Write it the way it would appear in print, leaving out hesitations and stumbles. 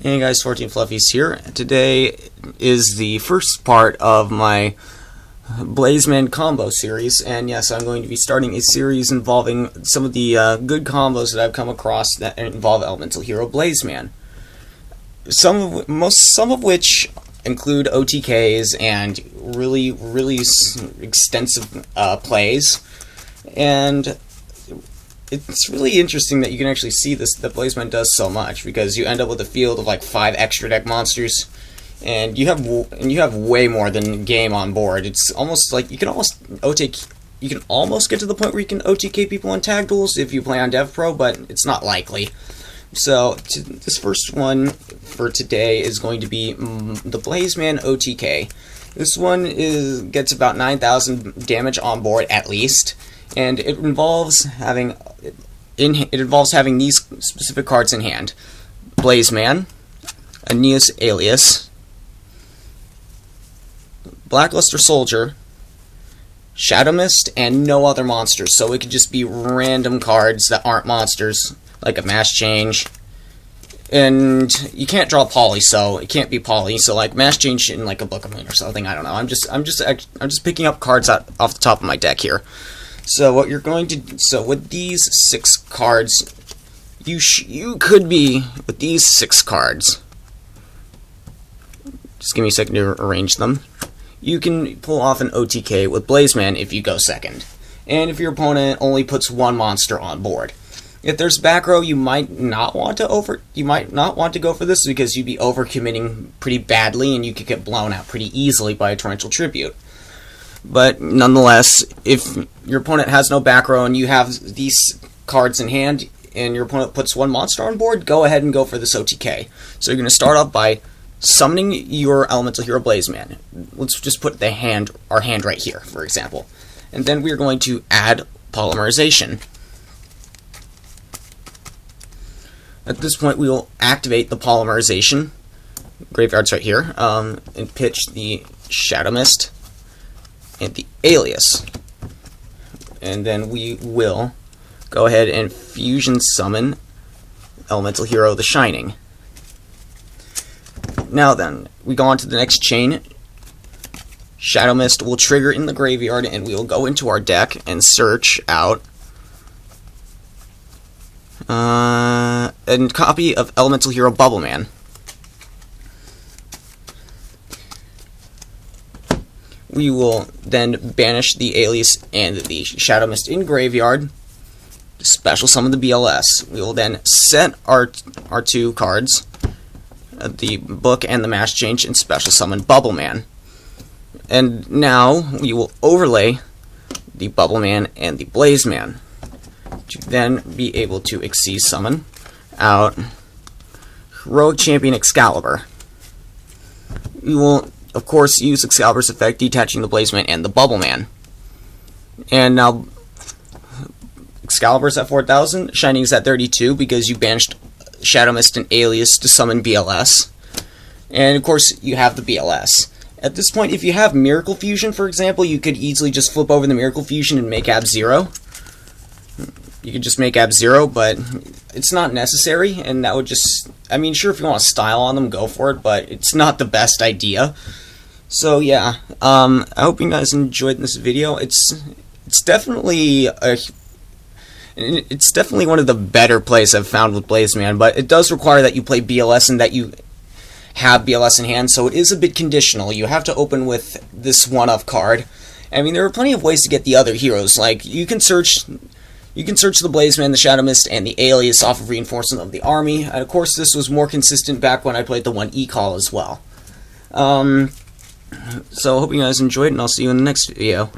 Hey guys, 14 Fluffies here. Today is the first part of my Blazeman combo series, and yes, I'm going to be starting a series involving some of the good combos that I've come across that involve Elemental Hero Blazeman. Some of which include OTKs and really extensive plays, and it's really interesting that you can actually see this, that Blazeman does so much, because you end up with a field of like 5 extra deck monsters, and you have way more than game on board. It's almost like you can almost get to the point where you can OTK people on tag duels if you play on Dev Pro, but it's not likely. So this first one for today is going to be the Blazeman OTK. This one gets about 9,000 damage on board at least, and it involves having these specific cards in hand: Blazeman, Aeneas Alias, Blackluster Soldier, Shadow Mist, and no other monsters. So it could just be random cards that aren't monsters, like a Mass Change. And you can't draw Poly, so it can't be Poly. So like Mass Change in like a Book of Moon or something. I don't know. I'm just picking up cards off the top of my deck here. So what you're going to with these 6 cards, you could be with these 6 cards. Just give me a second to arrange them. You can pull off an OTK with Blazeman if you go second, and if your opponent only puts 1 monster on board. If there's back row, you might not want to go for this because you'd be overcommitting pretty badly, and you could get blown out pretty easily by a Torrential Tribute. But nonetheless, if your opponent has no back row and you have these cards in hand, and your opponent puts 1 monster on board, go ahead and go for this OTK. So you're going to start off by summoning your Elemental Hero Blazeman. Let's just put our hand right here, for example. And then we're going to add Polymerization. At this point, we will activate the Polymerization. Graveyard's right here. And pitch the Shadow Mist and the Alias. And then we will go ahead and fusion summon Elemental Hero the Shining. Now then, we go on to the next chain. Shadow Mist will trigger in the graveyard, and we will go into our deck and search out a copy of Elemental Hero Bubbleman. We will then banish the Alias and the Shadow Mist in graveyard, special summon the BLS. We will then set our 2 cards, the Book and the Mass Change, and special summon Bubbleman. And now we will overlay the Bubbleman and the Blazeman to then be able to Xyz summon out Heroic Champion Excalibur. We will, of course, use Excalibur's effect, detaching the Blazeman and the Bubbleman. And now Excalibur's at 4,000, Shining's at 32 because you banished Shadow Mist and Alias to summon BLS. And of course, you have the BLS. At this point, if you have Miracle Fusion, for example, you could easily just flip over the Miracle Fusion and make Ab-Zero. You could just make Ab-Zero, but it's not necessary, and that would just... I mean, sure, if you want to style on them, go for it, but it's not the best idea. So, yeah. I hope you guys enjoyed this video. It's definitely one of the better plays I've found with Blazeman, but it does require that you play BLS and that you have BLS in hand, so it is a bit conditional. You have to open with this one-of card. I mean, there are plenty of ways to get the other heroes. Like, you can search the Blazeman, the Shadow Mist, and the Alias off of Reinforcement of the Army. And of course, this was more consistent back when I played the 1E call as well. So, I hope you guys enjoyed, and I'll see you in the next video.